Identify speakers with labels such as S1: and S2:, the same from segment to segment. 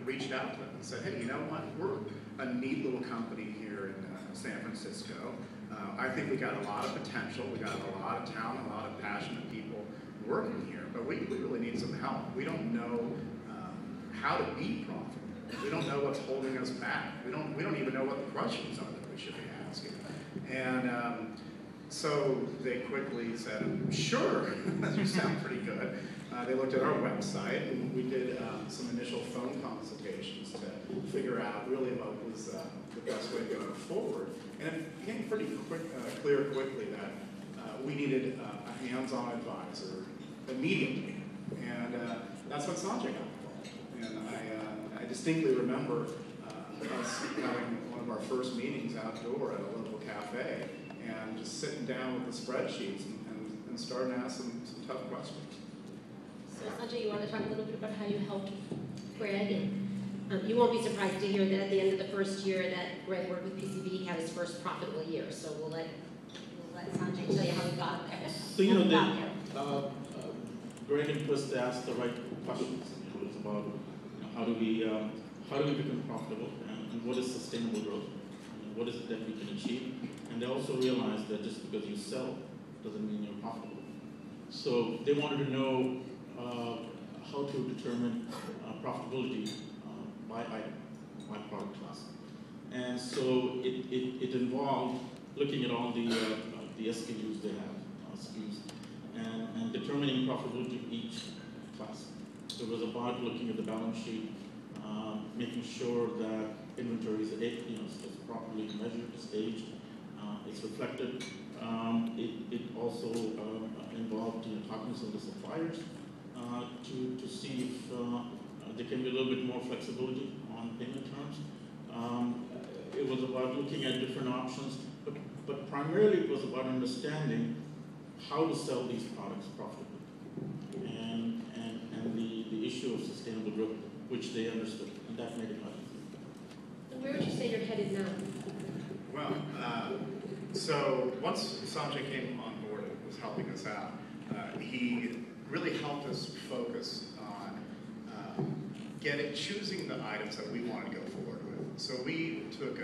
S1: reached out to them and said, hey, you know what? We're a neat little company here in San Francisco. I think we got a lot of potential. We got a lot of talent, a lot of passionate people working here, but we really need some help. We don't know how to be profitable. We don't know what's holding us back. We don't even know what the questions are that we should be asking. And so they quickly said, sure, you sound pretty good. They looked at our website, and we did some initial phone consultations to figure out really what was the best way to go forward. And it became pretty clear quickly that we needed a hands-on advisor immediately. And that's when Sanjay got involved. And I distinctly remember us having one of our first meetings outdoor at a local cafe and just sitting down with the spreadsheets and starting to ask some tough questions.
S2: So Sanjay, you want to talk a little bit about how you helped Greg? And you won't be surprised to hear that at the end of the first year that Greg worked with PCB, he had his first profitable year. So we'll let Sanjay tell you how he got there.
S3: So you know, Greg and Chris asked the right questions. It was about how do we become profitable, and what is sustainable growth, and what is it that we can achieve. And they also realized that just because you sell doesn't mean you're profitable. So they wanted to know how to determine profitability by item, by product class. And so it involved looking at all the SKUs they have, SKUs, and determining profitability of each class. So it was about looking at the balance sheet, making sure that inventory is properly measured, staged, it's reflected. It also involved talking to the suppliers to see if there can be a little bit more flexibility on payment terms. It was about looking at different options, but primarily it was about understanding how to sell these products profitably, and the issue of sustainable growth, which they understood, and that made it much easier.
S2: And where would you say you're headed now?
S1: Well, so once Sanjay came on board and was helping us out, he really helped us focus on choosing the items that we wanted to go forward with. So we took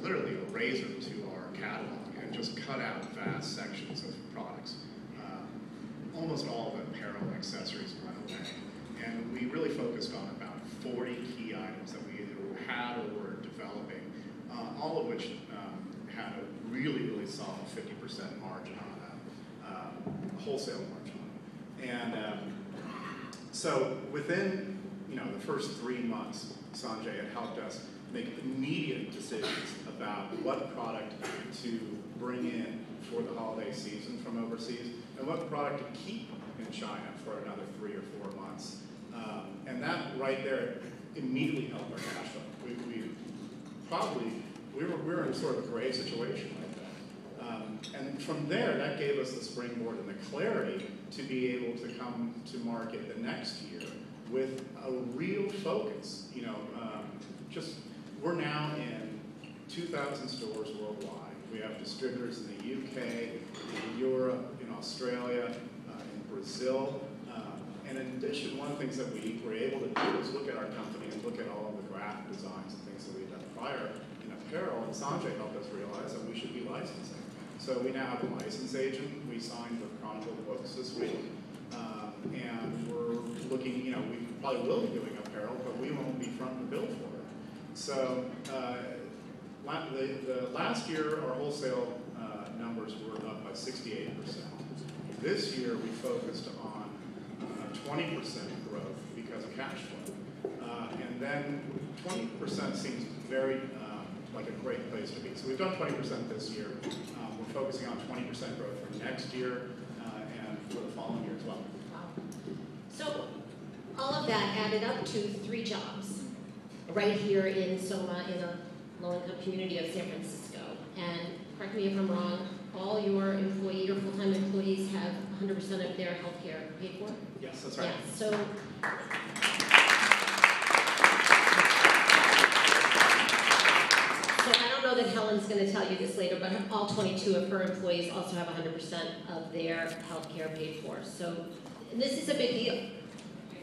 S1: literally a razor to our catalog and just cut out vast sections of products. Almost all the apparel and accessories went away. And we really focused on about 40 key items that we either had or were developing, all of which had a really, really solid 50% margin on a wholesale margin. And so within the first 3 months, Sanjay had helped us make immediate decisions about what product to bring in for the holiday season from overseas and what product to keep in China for another 3 or 4 months. And that right there immediately helped our cash flow. We were in sort of a grave situation like that. And from there, that gave us the springboard and the clarity to be able to come to market the next year with a real focus. We're now in 2,000 stores worldwide. We have distributors in the UK, in Europe, in Australia, in Brazil. And in addition, one of the things that we were able to do is look at our company and look at all of the graphic designs and things that we've done prior in apparel, and Sanjay helped us realize that we should be licensing. So we now have a license agent. We signed with Chronicle Books this week. And we're looking, we probably will be doing apparel, but we won't be fronting the bill for it. So the last year, our wholesale numbers were up by 68%. This year, we focused on 20% growth because of cash flow. And then 20% seems very like a great place to be. So we've done 20% this year. We're focusing on 20% growth for next year and for the following year as well.
S2: Wow. So all of that added up to 3 jobs right here in Soma in a low-income community of San Francisco. And correct me if I'm wrong, all your full-time employees have 100% of their health care paid for?
S1: Yes, that's right.
S2: Yeah, so I don't know that Helen's going to tell you this later, but all 22 of her employees also have 100% of their health care paid for. So this is a big deal.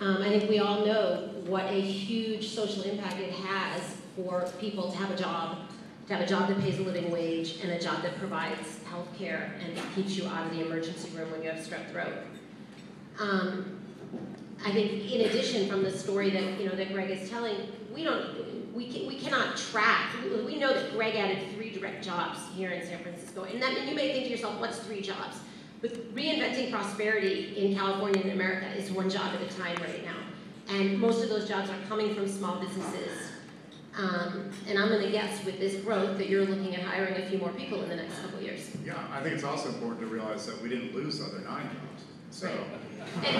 S2: I think we all know what a huge social impact it has for people to have a job that pays a living wage, and a job that provides health care and keeps you out of the emergency room when you have strep throat. I think in addition, from the story that Greg is telling, we cannot track. We know that Greg added 3 direct jobs here in San Francisco, and you may think to yourself, what's 3 jobs? But reinventing prosperity in California and America is 1 job at a time right now. And most of those jobs are coming from small businesses. And I'm going to guess with this growth that you're looking at hiring a few more people in the next couple of years.
S1: Yeah, I think it's also important to realize that we didn't lose the other 9 jobs. So.
S2: Right.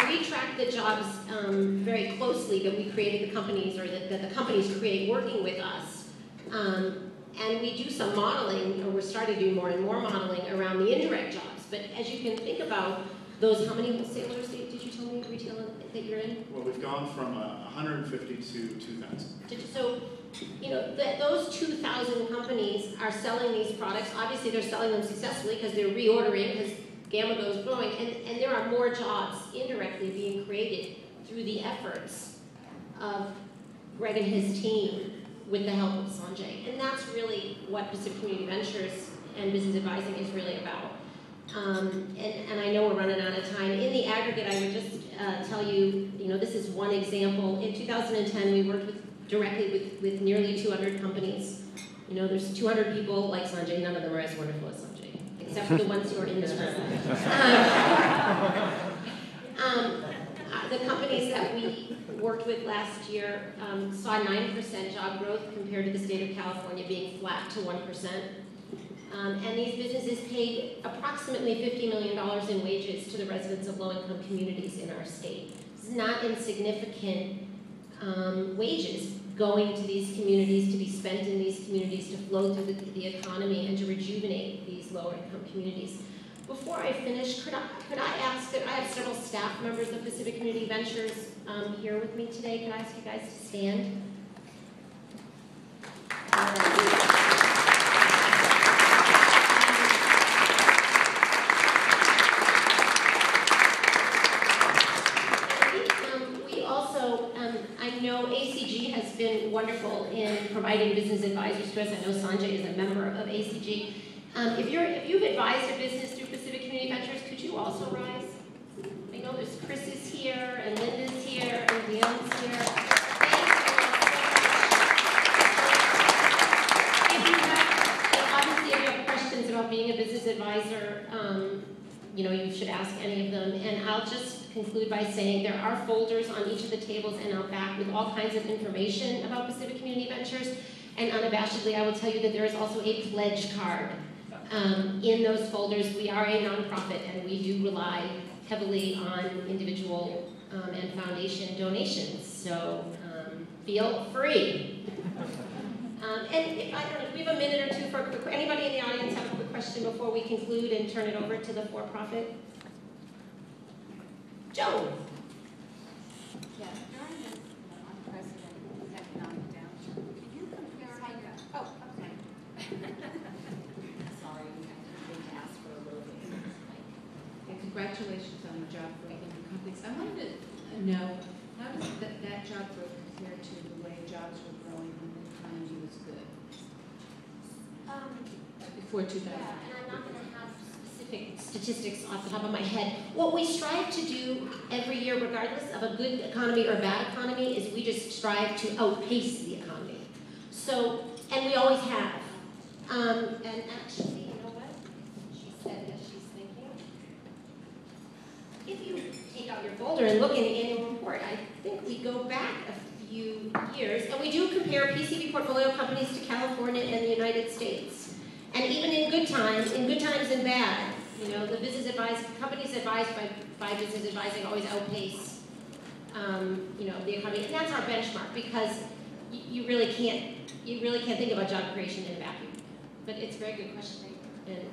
S2: We track the jobs very closely that we created the companies, or that the companies create working with us. And we do some modeling, or we're starting to do more and more modeling around the indirect jobs. But as you can think about those, how many wholesalers did you tell me, retail, that you're in?
S1: Well, we've gone from 150 to 2,000.
S2: So, those 2,000 companies are selling these products. Obviously, they're selling them successfully because they're reordering, because Gama-Go is growing, and there are more jobs indirectly being created through the efforts of Greg and his team with the help of Sanjay. And that's really what Pacific Community Ventures and business advising is really about. And I know we're running out of time. In the aggregate, I would just tell you, this is one example. In 2010, we worked directly with nearly 200 companies. There's 200 people like Sanjay. None of them are as wonderful as Sanjay, except for the ones who are in this room. The companies that we worked with last year saw 9% job growth compared to the state of California being flat to 1%. And these businesses paid approximately $50 million in wages to the residents of low-income communities in our state. This is not insignificant wages going to these communities, to be spent in these communities, to flow through the economy and to rejuvenate these lower-income communities. Before I finish, could I ask that I have several staff members of Pacific Community Ventures here with me today. Could I ask you guys to stand? I know ACG has been wonderful in providing business advisors to us. I know Sanjay is a member of ACG. If you've advised a business through Pacific Community Ventures, could you also rise? I know there's Chris is here, and Linda's here, and Leon's here. Obviously, if you have questions about being a business advisor, you should ask any of them. And I'll just conclude by saying there are folders on each of the tables and out back with all kinds of information about Pacific Community Ventures. And unabashedly, I will tell you that there is also a pledge card in those folders. We are a nonprofit, and we do rely heavily on individual and foundation donations. So feel free. And if we have a minute or two for anybody in the audience have a quick question before we conclude and turn it over to the for-profit. Joe.
S4: Yeah, during this unprecedented economic downturn, could you compare how you got? Oh, okay. Sorry, I didn't ask for a little bit.
S5: And congratulations on the job growth in your companies. I wanted to know, how does that job growth compare to the way jobs were growing when the economy was good? Before 2000.
S2: Yeah, and I'm not going to have specific statistics off the top of my head. What we strive to do every year, regardless of a good economy or a bad economy, is we just strive to outpace the economy. So, and we always have. And actually, you know what? She said as she's thinking. If you take out your folder and look in the annual report, I think we go back a few years, and we do compare PCV portfolio companies to California and the United States. And even in good times and bad, the companies advised by business advising always outpace, the economy, and that's our benchmark, because you really can't think about job creation in a vacuum. But it's a very good question, and